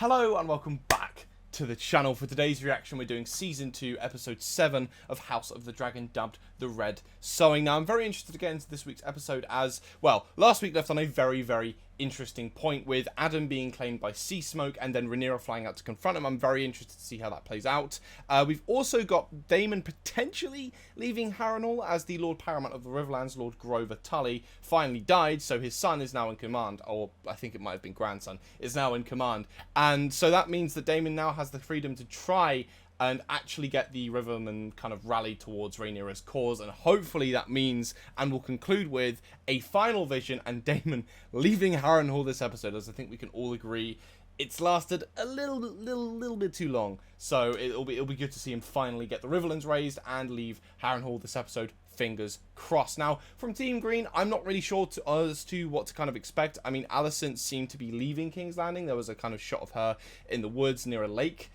Hello and welcome back to the channel. For today's reaction, we're doing Season 2, Episode 7 of House of the Dragon, dubbed The Red Sowing. Now, I'm very interested to get into this week's episode as, well, last week left on a very interesting point with Adam being claimed by Sea Smoke and then Rhaenyra flying out to confront him. I'm very interested to see how that plays out. We've also got Daemon potentially leaving Harrenhal as the Lord Paramount of the Riverlands, Lord Grover Tully, finally died, so his son is now in command, or I think it might have been grandson, is now in command. And so that means that Daemon now has the freedom to try and actually get the Rivermen kind of rallied towards Rhaenyra's cause, and hopefully that means, and we'll conclude with, a final vision and Daemon leaving Harrenhal this episode, as I think we can all agree it's lasted a little bit too long. So it'll be good to see him finally get the Riverlands raised and leave Harrenhal this episode. Fingers crossed. Now, from Team Green, I'm not really sure as to what to kind of expect. I mean, Alicent seemed to be leaving King's Landing. There was a kind of shot of her in the woods near a lake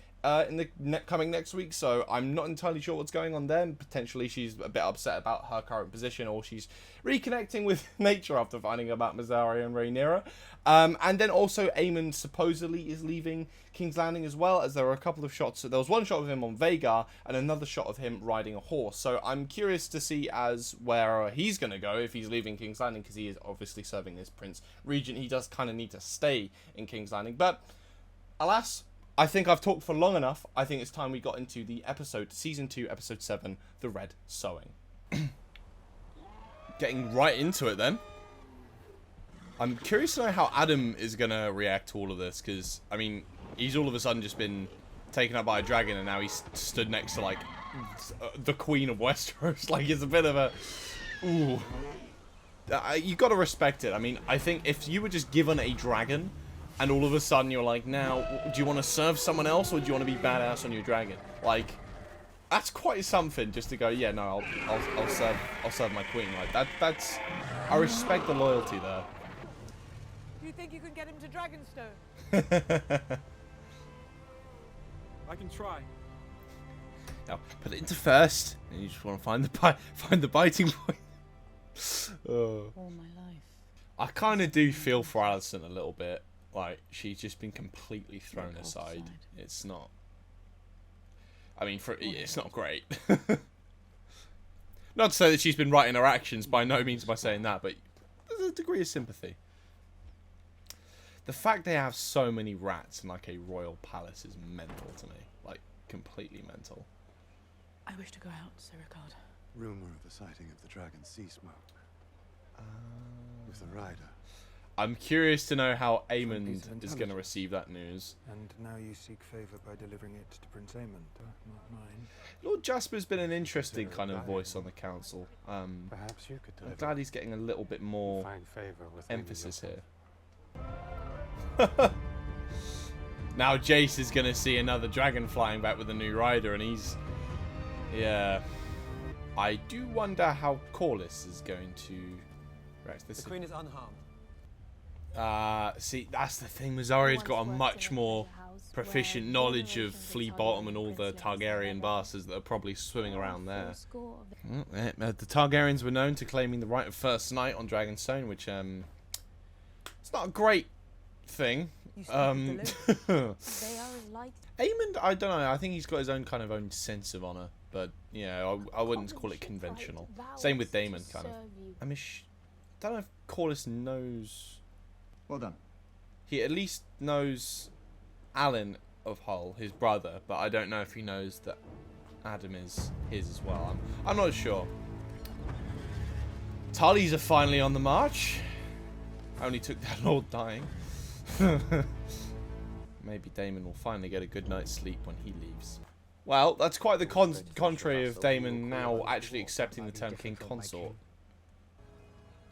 in the coming next week, so I'm not entirely sure what's going on there. Potentially she's a bit upset about her current position, or she's reconnecting with nature after finding out about Mysaria and Rhaenyra. And then also Aemon supposedly is leaving King's Landing as well, as there were a couple of shots. There was one shot of him on Vhagar and another shot of him riding a horse. So I'm curious to see as where he's going to go if he's leaving King's Landing, because he is obviously serving as Prince Regent. He does kind of need to stay in King's Landing, but alas, I think I've talked for long enough. I think it's time we got into the episode, Season 2, Episode 7, The Red Sowing. Getting right into it then. I'm curious to know how Adam is going to react to all of this, because, I mean, he's all of a sudden just been taken up by a dragon, and now he's stood next to, like, the Queen of Westeros. Like, it's a bit of a... Ooh. You got to respect it. I mean, I think if you were just given a dragon, and all of a sudden you're like, now, do you want to serve someone else, or do you want to be badass on your dragon? Like, that's quite something, just to go, yeah, no, I'll serve my queen. Like, that's, I respect the loyalty there. Do you think you can get him to Dragonstone? I can try. Now, put it into first, and you just want to find the biting point. All my life. I kind of do feel for Alicent a little bit. Like, she's just been completely thrown aside. It's not... I mean, it's not great. Not to say that she's been right in her actions, by no means by saying that, but there's a degree of sympathy. The fact they have so many rats in, like, a royal palace is mental to me. Like, completely mental. I wish to go out, Sir Ricard. Rumor of the sighting of the dragon Sea Smoke. With the rider. I'm curious to know how Aemon is going to receive that news. And now you seek favour by delivering it to Prince Aemon, not mine. Lord Jasper's been an interesting kind of voice on the council. Perhaps you could deliver. I'm glad he's getting a little bit more Find favour with emphasis here. Now Jace is going to see another dragon flying back with a new rider, and he's... Yeah. I do wonder how Corlys is going to... Right, The Queen is unharmed. See, that's the thing. Myzaria's got a much more proficient knowledge of Flea Bottom and all the Targaryen bastards that are probably swimming around there. The Targaryens were known to claiming the right of first night on Dragonstone, which it's not a great thing. Aemon, I don't know. I think he's got his own kind of sense of honor, but yeah, I wouldn't call it conventional. Same with Daemon, kind of. I mean, I don't know if Corlys knows. Well done. He at least knows Alan of Hull, his brother, but I don't know if he knows that Adam is his as well. I'm not sure. Tullys are finally on the march. Only took their lord dying. Maybe Daemon will finally get a good night's sleep when he leaves. Well, that's quite the contrary of Daemon now actually accepting the term King Consort.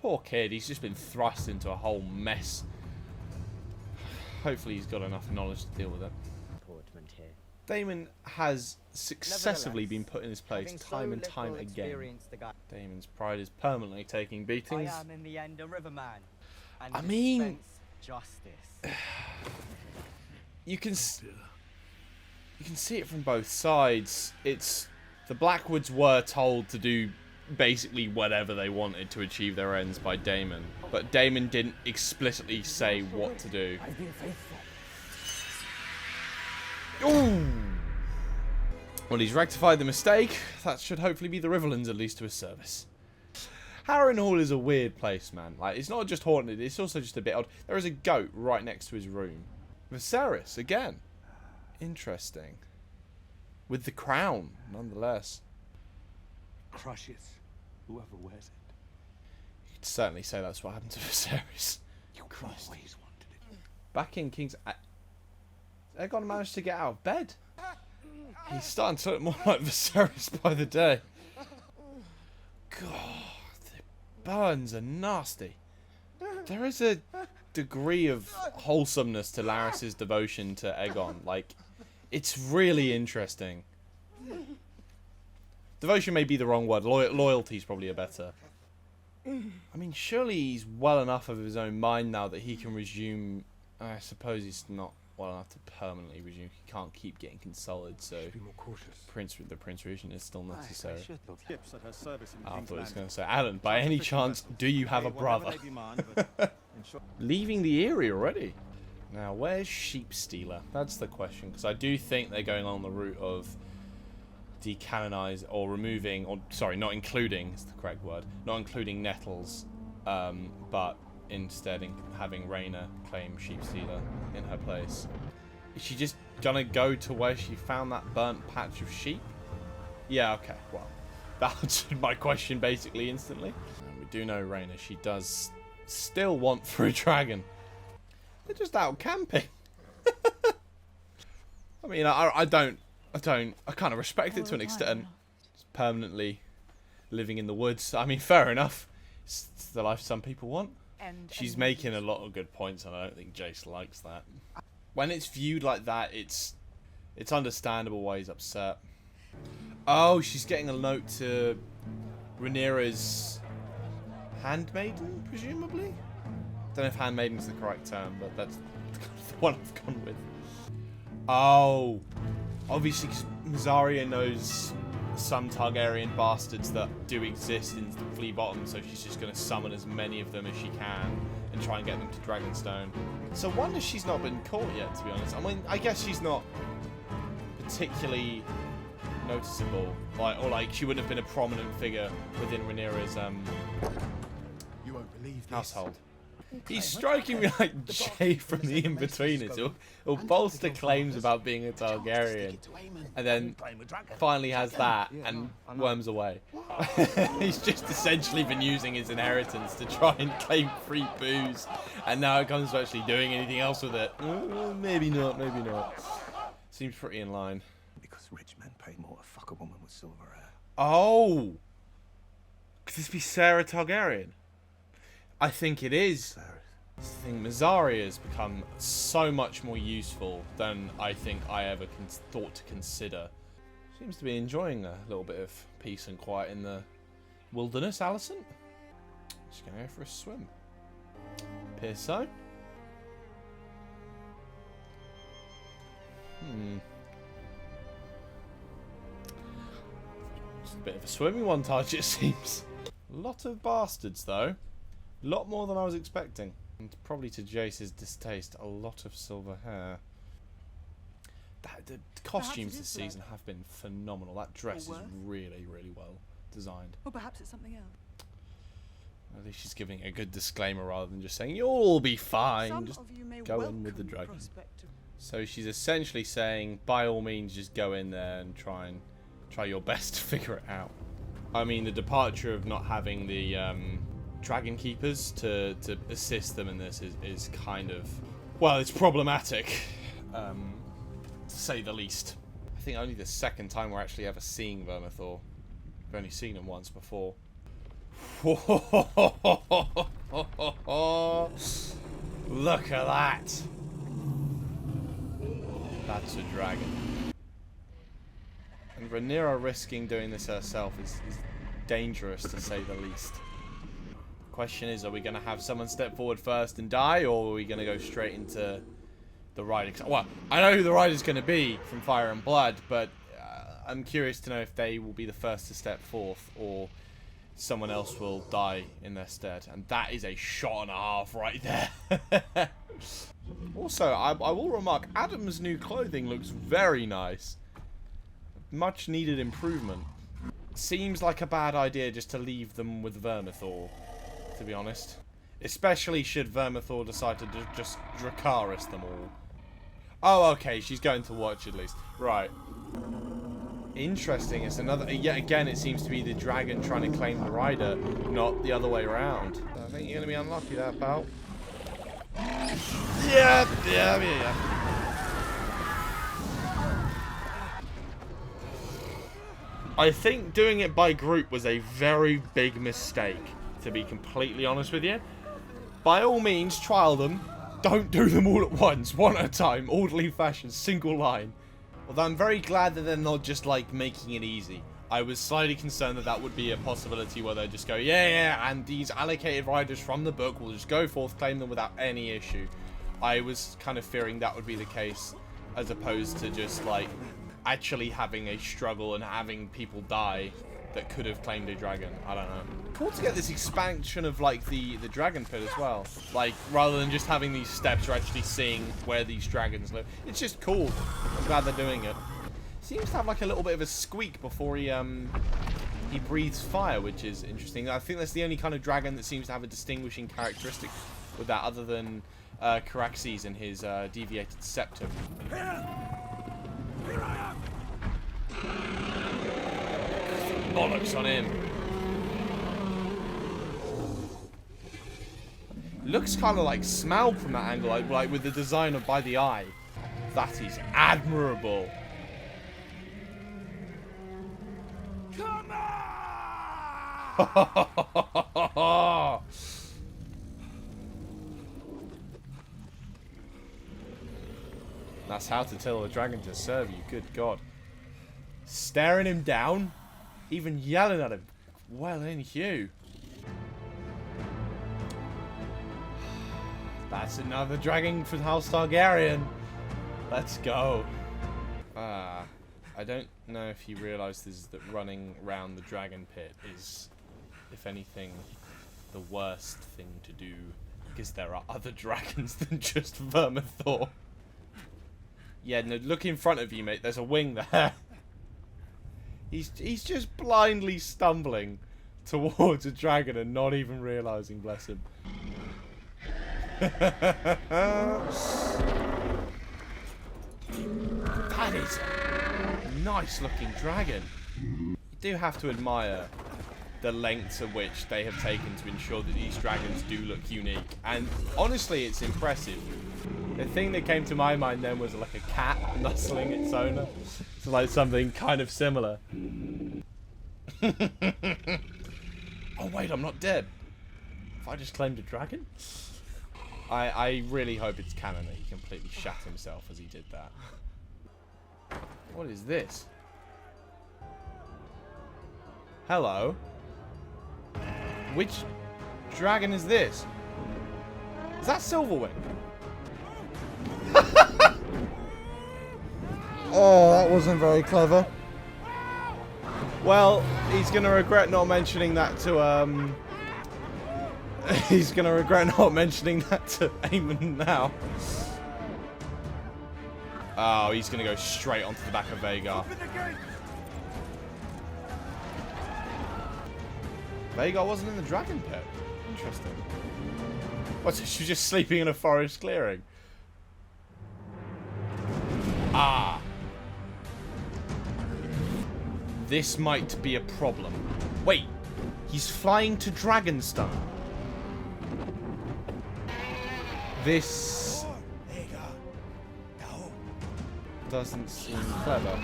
Poor kid, he's just been thrust into a whole mess. Hopefully he's got enough knowledge to deal with it. Daemon has successively been put in his place time and time again. Daemon's pride is permanently taking beatings. I am in the end a riverman. I mean, justice. You can see it from both sides. It's the Blackwoods were told to do basically whatever they wanted to achieve their ends by Daemon, but Daemon didn't explicitly say what to do. I've been faithful. Ooh. Well, he's rectified the mistake. That should hopefully be the Riverlands at least to his service. Harrenhal is a weird place, man. Like, it's not just haunted, it's also just a bit odd. There is a goat right next to his room. Viserys, again. Interesting. With the crown, nonetheless. Crushes whoever wears it. You could certainly say that's what happened to Viserys. You always wanted it. Back in King's... Aegon managed to get out of bed. He's starting to look more like Viserys by the day. God, the burns are nasty. There is a degree of wholesomeness to Larys's devotion to Aegon. Like, it's really interesting. Devotion may be the wrong word. Loyalty is probably a better. I mean, surely he's well enough of his own mind now that he can resume... I suppose he's not well enough to permanently resume. He can't keep getting consulted, so Be more cautious. the Prince Regent is still necessary. Ships at her service in I King's thought he was Landing. going to say, Alan, by any chance, do you have a brother? Leaving the area already. Now, where's Sheep Stealer? That's the question, because I do think they're going on the route of decanonize or removing, or sorry, not including is the correct word, not including Nettles, but instead having Rhaena claim Sheep Stealer in her place. Is she just gonna go to where she found that burnt patch of sheep? Yeah, okay, well, that answered my question basically instantly. And we do know Rhaena, she does still want for a dragon. They're just out camping. I mean, I kind of respect it to an extent. Just permanently living in the woods. I mean, fair enough. It's the life some people want. She's making a lot of good points, and I don't think Jace likes that. When it's viewed like that, it's understandable why he's upset. Oh, she's getting a note to Rhaenyra's handmaiden, presumably? Don't know if handmaiden's the correct term, but that's the one I've gone with. Oh, obviously Mysaria knows some Targaryen bastards that do exist in Flea Bottom, so she's just going to summon as many of them as she can and try and get them to Dragonstone. So I wonder she's not been caught yet, to be honest. I mean, I guess she's not particularly noticeable, like she wouldn't have been a prominent figure within Rhaenyra's You won't believe this. household. He's striking me like Jay from the In-Betweeners. He'll bolster claims about being a Targaryen, and then finally has that and worms away. He's just essentially been using his inheritance to try and claim free booze, and now it comes to actually doing anything else with it. Maybe not, maybe not. Seems pretty in line. Because rich men pay more to fuck a woman with silver hair. Oh! Could this be Sarah Targaryen? I think it is. I think Mysaria has become so much more useful than I think I ever thought to consider. Seems to be enjoying a little bit of peace and quiet in the wilderness, Alicent. Just gonna go for a swim. Appears so. Just a bit of a swimming montage, it seems. A lot of bastards, though. A lot more than I was expecting. And probably to Jace's distaste, a lot of silver hair. The costumes this season have been phenomenal. That dress is really, really well designed. Or perhaps it's something else. At least she's giving a good disclaimer rather than just saying, you'll all be fine. Some Just of you may go in with the welcome dragon. prospect of- So she's essentially saying, by all means, just go in there and try your best to figure it out. I mean, the departure of not having the dragon keepers to assist them in this is kind of, well, it's problematic, to say the least. I think only the second time we're actually ever seeing Vermithor. We've only seen him once before. Look at that. That's a dragon. And Rhaenyra risking doing this herself is dangerous, to say the least. Question is, are we going to have someone step forward first and die, or are we going to go straight into the rider? Well, I know who the rider's going to be from Fire and Blood, but I'm curious to know if they will be the first to step forth, or someone else will die in their stead. And that is a shot and a half right there. Also, I will remark, Adam's new clothing looks very nice. Much needed improvement. Seems like a bad idea just to leave them with Vermithor, to be honest. Especially should Vermithor decide to just Dracarys them all. Oh, okay, she's going to watch at least. Right. Interesting. It's another... Yet again, it seems to be the dragon trying to claim the rider, not the other way around. I think you're going to be unlucky there, pal. Yeah. I think doing it by group was a very big mistake, to be completely honest with you. By all means, trial them. Don't do them all at once, one at a time, orderly fashion, single line. Although I'm very glad that they're not just, like, making it easy. I was slightly concerned that that would be a possibility where they just go, yeah, and these allocated riders from the book will just go forth, claim them without any issue. I was kind of fearing that would be the case, as opposed to just, like, actually having a struggle and having people die that could have claimed a dragon. I don't know. Cool to get this expansion of, like, the dragon pit as well. Like, rather than just having these steps, you're actually seeing where these dragons live. It's just cool. I'm glad they're doing it. Seems to have, like, a little bit of a squeak before he breathes fire, which is interesting. I think that's the only kind of dragon that seems to have a distinguishing characteristic with that, other than Caraxes and his deviated septum. Here I am! Bollocks on him. Looks kind of like Smaug from that angle, like with the design of by the eye. That is admirable. Come on! That's how to tell a dragon to serve you, good God. Staring him down, even yelling at him. Well in Hugh. That's another dragon from House Targaryen. Let's go. I don't know if he realizes that running around the dragon pit is, if anything, the worst thing to do, because there are other dragons than just Vermithor. Yeah, no, look in front of you, mate. There's a wing there. He's just blindly stumbling towards a dragon and not even realizing, bless him. That is a nice looking dragon. You do have to admire the lengths at which they have taken to ensure that these dragons do look unique. And honestly, it's impressive. The thing that came to my mind then was like a cat nuzzling its owner. It's like something kind of similar. Oh wait, I'm not dead. Have I just claimed a dragon? I really hope it's canon that he completely shat himself as he did that. What is this? Hello? Which dragon is this? Is that Silverwing? Oh, that wasn't very clever. Well, he's gonna regret not mentioning that to he's gonna regret not mentioning that to Aemon now. Oh, he's gonna go straight onto the back of Vhagar. Vhagar wasn't in the dragon pit. Interesting. What, so she's just sleeping in a forest clearing? Ah. This might be a problem. Wait, he's flying to Dragonstone. This doesn't seem clever.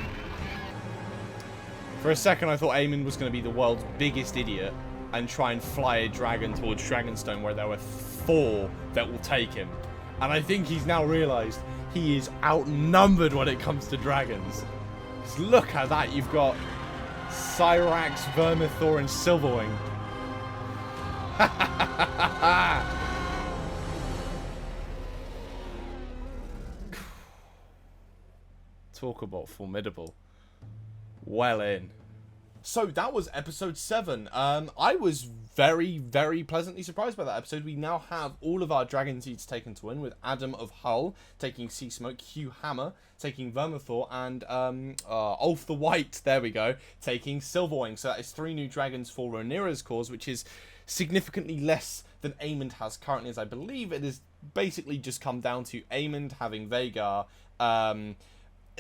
For a second, I thought Aemon was going to be the world's biggest idiot and try and fly a dragon towards Dragonstone where there were 4 that will take him. And I think he's now realised he is outnumbered when it comes to dragons. Just look at that. You've got Cyrax, Vermithor, and Silverwing. Talk about formidable. Well in. So that was episode 7. I was very, very pleasantly surprised by that episode. We now have all of our dragon seeds taken to win, with Adam of Hull taking Sea Smoke, Hugh Hammer taking Vermithor, and Ulf the White, there we go, taking Silverwing. So that is 3 new dragons for Rhaenyra's cause, which is significantly less than Aemond has currently, as I believe it has basically just come down to Aemond having Vhagar,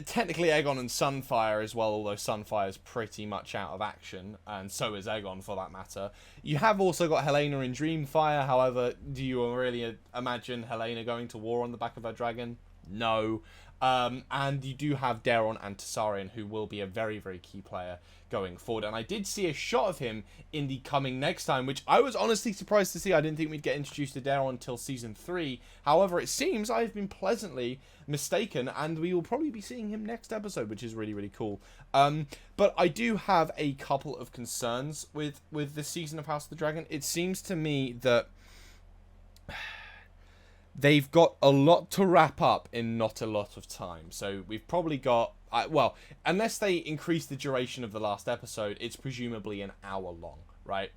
technically Aegon and Sunfire as well, although Sunfire is pretty much out of action, and so is Aegon for that matter. You have also got Helena in Dreamfire, however, do you really imagine Helena going to war on the back of her dragon? No. And you do have Daeron and Tessarion, who will be a very, very key player going forward. And I did see a shot of him in the Coming Next Time, which I was honestly surprised to see. I didn't think we'd get introduced to Daeron until Season 3. However, it seems I've been pleasantly mistaken, and we will probably be seeing him next episode, which is really, really cool. But I do have a couple of concerns with this season of House of the Dragon. It seems to me that they've got a lot to wrap up in not a lot of time. So we've probably got, well, unless they increase the duration of the last episode, it's presumably an hour long, right?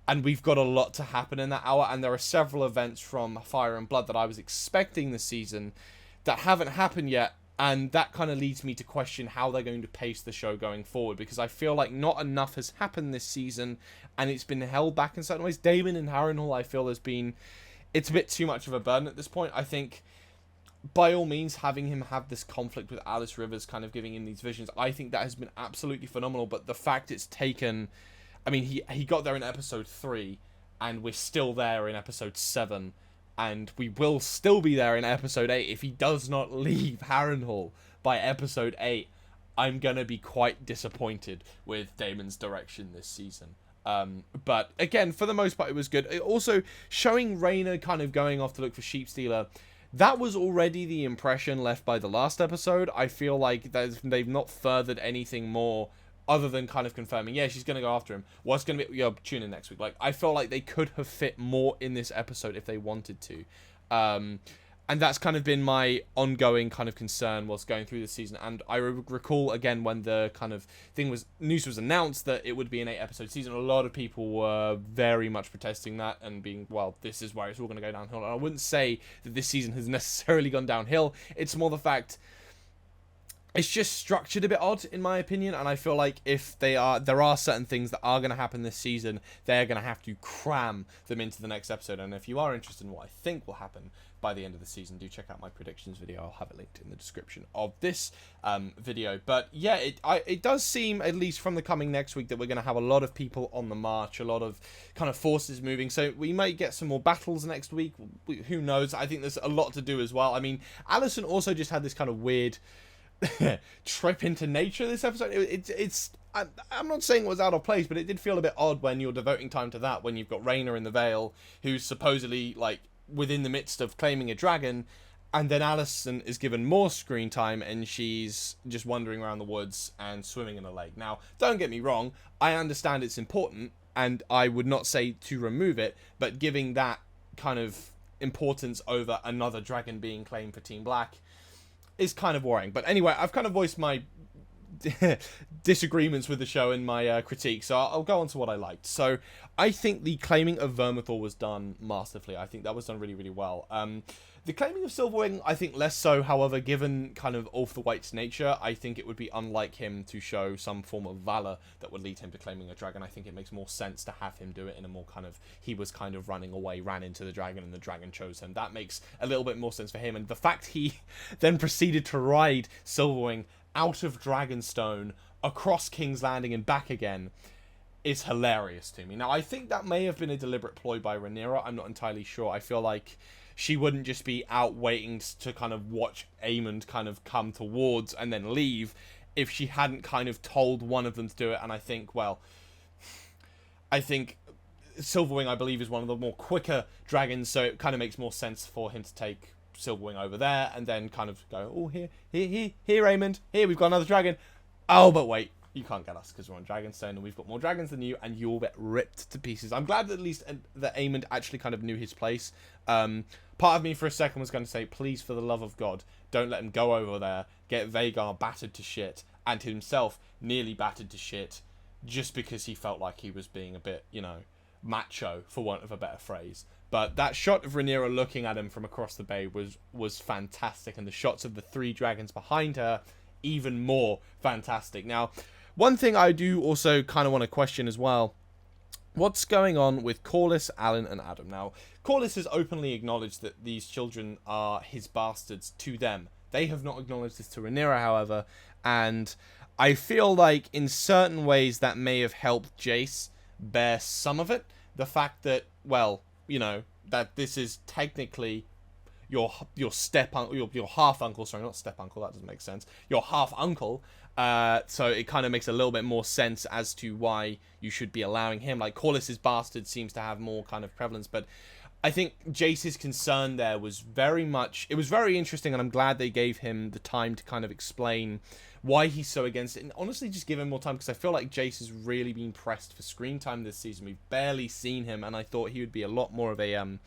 And we've got a lot to happen in that hour, and there are several events from Fire and Blood that I was expecting this season that haven't happened yet, and that kind of leads me to question how they're going to pace the show going forward, because I feel like not enough has happened this season, and it's been held back in certain ways. Daemon and Harrenhal, I feel, has been... it's a bit too much of a burden at this point. I think, by all means, having him have this conflict with Alice Rivers, kind of giving him these visions, I think that has been absolutely phenomenal. But the fact it's taken... I mean, he got there in episode 3, and we're still there in episode 7, and we will still be there in episode 8. If he does not leave Harrenhal by episode 8, I'm going to be quite disappointed with Daemon's direction this season. But again, for the most part, it was good. It also, showing Rhaena kind of going off to look for Sheepstealer, that was already the impression left by the last episode. I feel like they've not furthered anything more other than kind of confirming, yeah, she's going to go after him. What's going to be, tune in next week. Like, I feel like they could have fit more in this episode if they wanted to. And that's kind of been my ongoing kind of concern whilst going through this season. And I recall, again, when the kind of news was announced that it would be an 8-episode season, a lot of people were very much protesting that and being, well, this is where it's all going to go downhill. And I wouldn't say that this season has necessarily gone downhill. It's more the fact... it's just structured a bit odd, in my opinion, and I feel like if there are certain things that are going to happen this season, they're going to have to cram them into the next episode. And if you are interested in what I think will happen by the end of the season, do check out my predictions video. I'll have it linked in the description of this video. But yeah, it does seem, at least from the Coming Next Week, that we're going to have a lot of people on the march, a lot of kind of forces moving. So we might get some more battles next week. Who knows? I think there's a lot to do as well. I mean, Alicent also just had this kind of weird... trip into nature this episode. I'm not saying it was out of place, but it did feel a bit odd when you're devoting time to that, when you've got Rhaena in the Vale, who's supposedly like within the midst of claiming a dragon, and then Alicent is given more screen time and she's just wandering around the woods and swimming in a lake. Now, don't get me wrong, I understand it's important, and I would not say to remove it, but giving that kind of importance over another dragon being claimed for Team Black is kind of worrying. But anyway, I've kind of voiced my disagreements with the show in my critique, so I'll go on to what I liked. So I think the claiming of Vermithor was done masterfully. I think that was done really, really well. The claiming of Silverwing, I think less so. However, given kind of Ulf the White's nature, I think it would be unlike him to show some form of valor that would lead him to claiming a dragon. I think it makes more sense to have him do it in a more kind of, he was kind of running away, ran into the dragon, and the dragon chose him. That makes a little bit more sense for him. And the fact he then proceeded to ride Silverwing out of Dragonstone, across King's Landing and back again, is hilarious to me. Now, I think that may have been a deliberate ploy by Rhaenyra. I'm not entirely sure. I feel like she wouldn't just be out waiting to kind of watch Aemond kind of come towards and then leave if she hadn't kind of told one of them to do it. And I think, well, I think Silverwing, I believe, is one of the more quicker dragons, so it kind of makes more sense for him to take Silverwing over there and then kind of go, oh, here, Aemond, here, we've got another dragon. Oh, but wait, you can't get us because we're on Dragonstone and we've got more dragons than you, and you'll get ripped to pieces. I'm glad that at least that Aemond actually kind of knew his place. Part of me for a second was going to say, please, for the love of God, don't let him go over there, get Vhagar battered to shit, and himself nearly battered to shit, just because he felt like he was being a bit, you know, macho, for want of a better phrase. But that shot of Rhaenyra looking at him from across the bay was fantastic, and the shots of the 3 dragons behind her even more fantastic. Now, one thing I do also kind of want to question as well, what's going on with Corlys, Alan, and Adam? Now, Corlys has openly acknowledged that these children are his bastards to them. They have not acknowledged this to Rhaenyra, however, and I feel like in certain ways that may have helped Jace bear some of it. The fact that, well, you know, that this is technically your step uncle, your half uncle. Sorry, not step uncle. That doesn't make sense. Your half uncle. So it kind of makes a little bit more sense as to why you should be allowing him. Like Corlys's bastard seems to have more kind of prevalence, but I think Jace's concern there was very much. It was very interesting, and I'm glad they gave him the time to kind of explain why he's so against it, and honestly just give him more time, because I feel like Jace has really been pressed for screen time this season. We've barely seen him, and I thought he would be a lot more of a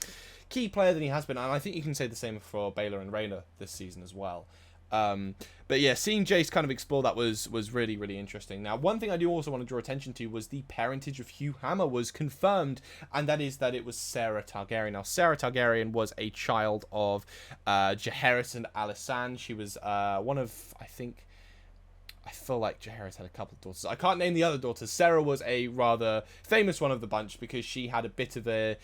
key player than he has been, and I think you can say the same for Baelor and Rhaena this season as well. But yeah, seeing Jace kind of explore that was really, really interesting. Now, one thing I do also want to draw attention to was the parentage of Hugh Hammer was confirmed, and that is that it was Sarah Targaryen. Now, Sarah Targaryen was a child of Jaehaerys and Alysanne. She was one of, I feel like Jaehaerys had a couple of daughters. I can't name the other daughters. Sarah was a rather famous one of the bunch because she had a bit of a...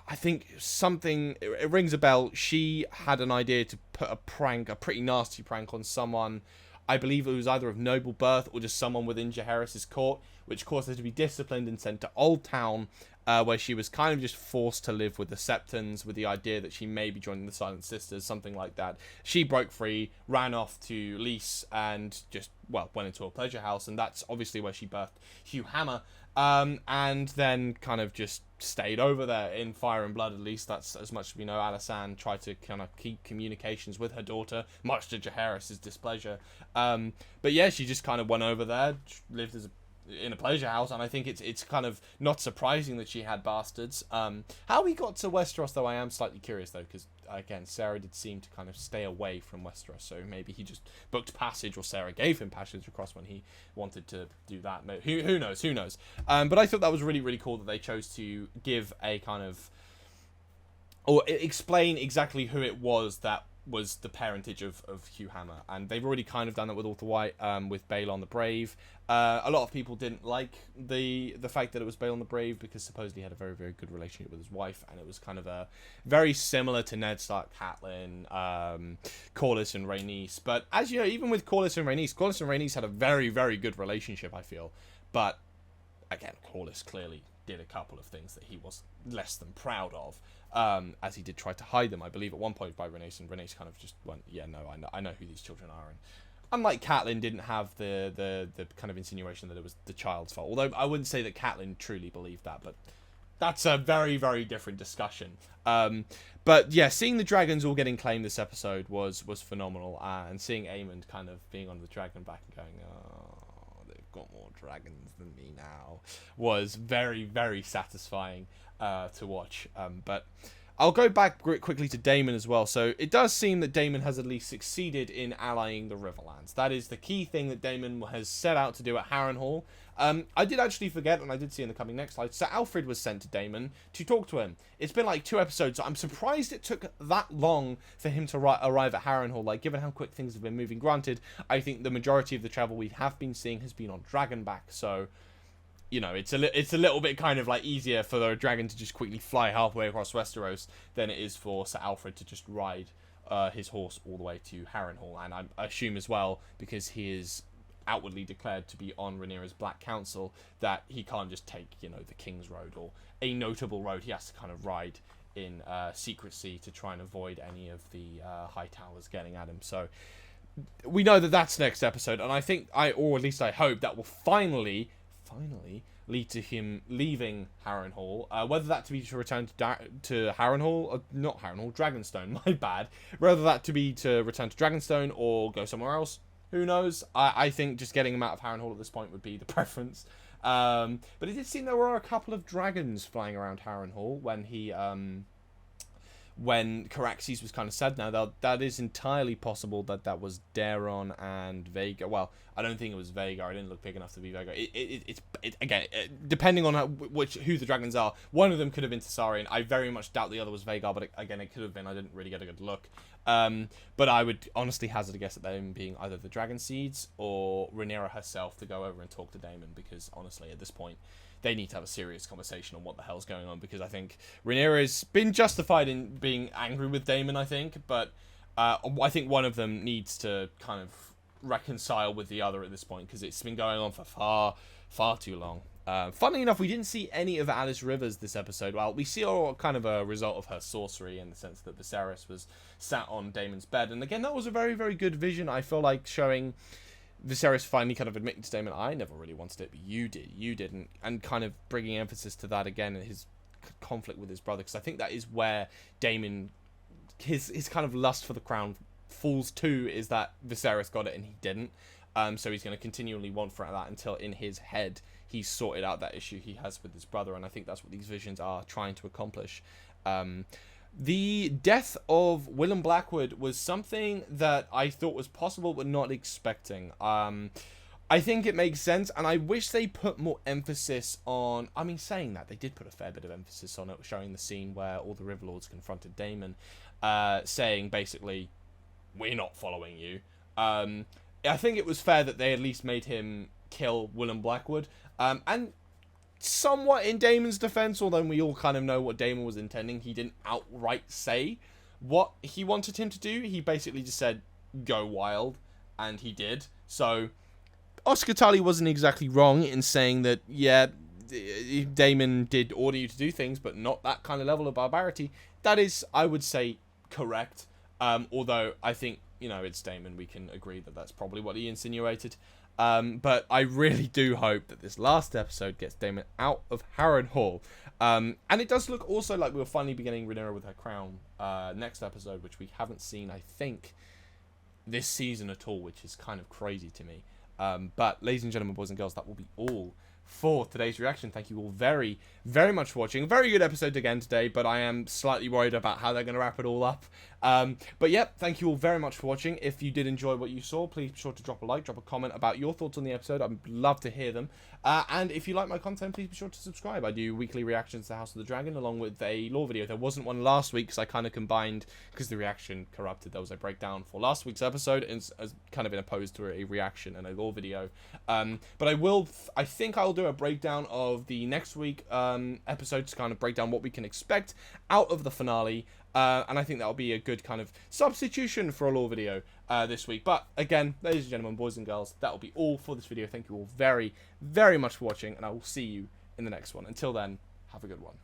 I think something... It rings a bell. She had an idea to put a pretty nasty prank on someone. I believe it was either of noble birth or just someone within Jaehaerys' court, which caused her to be disciplined and sent to Old Town, where she was kind of just forced to live with the Septons with the idea that she may be joining the Silent Sisters, something like that. She broke free, ran off to Lys, and just, well, went into a pleasure house, and that's obviously where she birthed Hugh Hammer, and then kind of just stayed over there in Fire and Blood. At least that's as much as we know. Alysanne tried to kind of keep communications with her daughter, much to Jaehaerys' displeasure. But yeah, she just kind of went over there, lived in a pleasure house, and I think it's kind of not surprising that she had bastards. How he got to Westeros, though, I am slightly curious, though, because again, Sarah did seem to kind of stay away from Westeros, so maybe he just booked passage, or Sarah gave him passage across when he wanted to do that. Who knows? But I thought that was really, really cool that they chose to give a kind of, or explain exactly who it was that was the parentage of Hugh Hammer, and they've already kind of done that with Walter White, with Balon the Brave. A lot of people didn't like the fact that it was Balon the Brave, because supposedly he had a very, very good relationship with his wife, and it was kind of a very similar to Ned Stark, Catelyn, Corlys and Rhaenys. But as you know, even with Corlys and Rhaenys had a very, very good relationship, I feel. But again, Corlys clearly did a couple of things that he was less than proud of, as he did try to hide them, I believe, at one point by Rhaenys, and Rhaenys kind of just went, yeah, no, I know who these children are. And unlike Catelyn, didn't have the kind of insinuation that it was the child's fault. Although I wouldn't say that Catelyn truly believed that, but that's a very, very different discussion. But yeah, seeing the dragons all getting claimed this episode was phenomenal, and seeing Aemond kind of being on the dragon back and going, oh, they've got more dragons than me now, was very, very satisfying to watch. But I'll go back quickly to Daemon as well. So it does seem that Daemon has at least succeeded in allying the Riverlands. That is the key thing that Daemon has set out to do at Harrenhal. I did actually forget, and I did see in the coming next slide, Sir Alfred was sent to Daemon to talk to him. It's been like 2 episodes, so I'm surprised it took that long for him to arrive at Harrenhal, like, given how quick things have been moving. Granted, I think the majority of the travel we have been seeing has been on Dragonback, so, you know, it's a little bit kind of like easier for the dragon to just quickly fly halfway across Westeros than it is for Sir Alfred to just ride his horse all the way to Harrenhal. And I assume as well, because he is outwardly declared to be on Rhaenyra's Black Council, that he can't just take, you know, the King's Road or a notable road. He has to kind of ride in secrecy to try and avoid any of the High Towers getting at him. So we know that that's next episode, and I think, or at least I hope, that will finally lead to him leaving Harrenhal, whether that to be to return to Harrenhal, not Harrenhal, Dragonstone, my bad, whether that to be to return to Dragonstone or go somewhere else, who knows. I think just getting him out of Harrenhal at this point would be the preference. But it did seem there were a couple of dragons flying around Harrenhal when he when Caraxes was kind of said now, that is entirely possible that was Daron and Vega. Well, I don't think it was Vega. I didn't look big enough to be Vega. Again, depending on who the dragons are, one of them could have been Tessarian. I very much doubt the other was Vega, but again, it could have been. I didn't really get a good look. But I would honestly hazard a guess at them being either the dragonseeds or Rhaenyra herself to go over and talk to Daemon, because honestly, at this point, they need to have a serious conversation on what the hell's going on, because I think Rhaenyra has been justified in being angry with Daemon, I think, but I think one of them needs to kind of reconcile with the other at this point, because it's been going on for far too long. Funnily enough, we didn't see any of Alice Rivers this episode. Well, we see kind of a result of her sorcery in the sense that Viserys was sat on Daemon's bed, and again, that was a very, very good vision, I feel like, showing Viserys finally kind of admitting to Daemon, I never really wanted it, but you did, and kind of bringing emphasis to that again, and his conflict with his brother, because I think that is where Daemon, his kind of lust for the crown falls to, is that Viserys got it and he didn't, so he's going to continually want for that until in his head he's sorted out that issue he has with his brother, and I think that's what these visions are trying to accomplish. The death of Willem Blackwood was something that I thought was possible but not expecting. I think it makes sense, and I wish they put more emphasis on... I mean, saying that, they did put a fair bit of emphasis on it, showing the scene where all the Riverlords confronted Daemon, saying, basically, we're not following you. I think it was fair that they at least made him kill Willem Blackwood, and somewhat in Daemon's defense, although we all kind of know what Daemon was intending, he didn't outright say what he wanted him to do. He basically just said, go wild, and he did. So Oscar Tully wasn't exactly wrong in saying that, yeah, Daemon did order you to do things, but not that kind of level of barbarity. That is, I would say, correct. Although I think, it's Daemon, we can agree that that's probably what he insinuated. But I really do hope that this last episode gets Daemon out of Harrenhal. And it does look also like we're finally beginning Rhaenyra with her crown next episode, which we haven't seen, I think, this season at all, which is kind of crazy to me. But ladies and gentlemen, boys and girls, that will be all for today's reaction. Thank you all very, very much for watching. Very good episode again today, but I am slightly worried about how they're going to wrap it all up. But yeah, thank you all very much for watching. If you did enjoy what you saw, please be sure to drop a like, drop a comment about your thoughts on the episode. I'd love to hear them. And if you like my content, please be sure to subscribe. I do weekly reactions to House of the Dragon along with a lore video. There wasn't one last week because I kind of combined, because the reaction corrupted. There was a breakdown for last week's episode as kind of in opposed to a reaction and a lore video. But I think I'll do a breakdown of the next week episode to kind of break down what we can expect out of the finale. And I think that'll be a good kind of substitution for a lore video this week. But again, ladies and gentlemen, boys and girls, that'll be all for this video. Thank you all very, very much for watching, and I will see you in the next one. Until then, have a good one.